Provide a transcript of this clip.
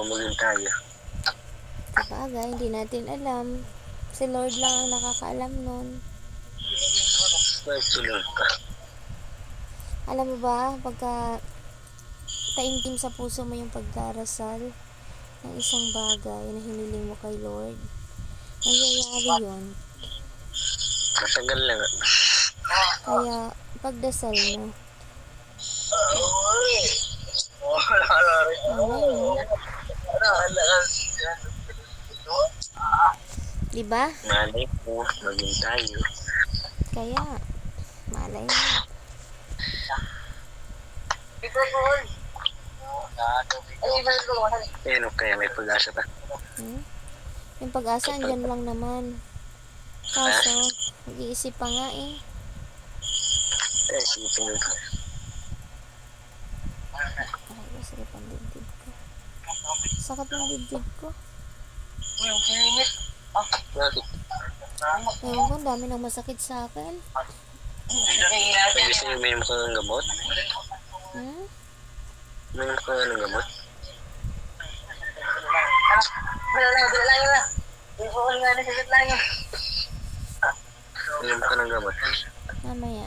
maging tayo. Sabagay, hindi natin alam. Si Lord lang ang nakakaalam nun. May tulog ka. Alam mo ba, pagka taimtim sa puso mo yung pagdarasal ng isang bagay na hiniling mo kay Lord, nangyayari yun. Matagal lang. Kaya, pagdasal mo. Malay mo. Diba? Malay ko, maging tayo. Kaya, malay mo. Kaya may pag-asa pa. Yung pag-asa, andyan lang naman. Kaso, mag-iisip pa nga eh. Isipin mo pa. Ay, sakit ang dibdib ko. Sakit ng dibdib ko. Bakit? Ewan ko, ang dami nang masakit sa akin. Gusto niyo may ka ng gamot? May ka ng gamot? May ka ng gamot? Mamaya.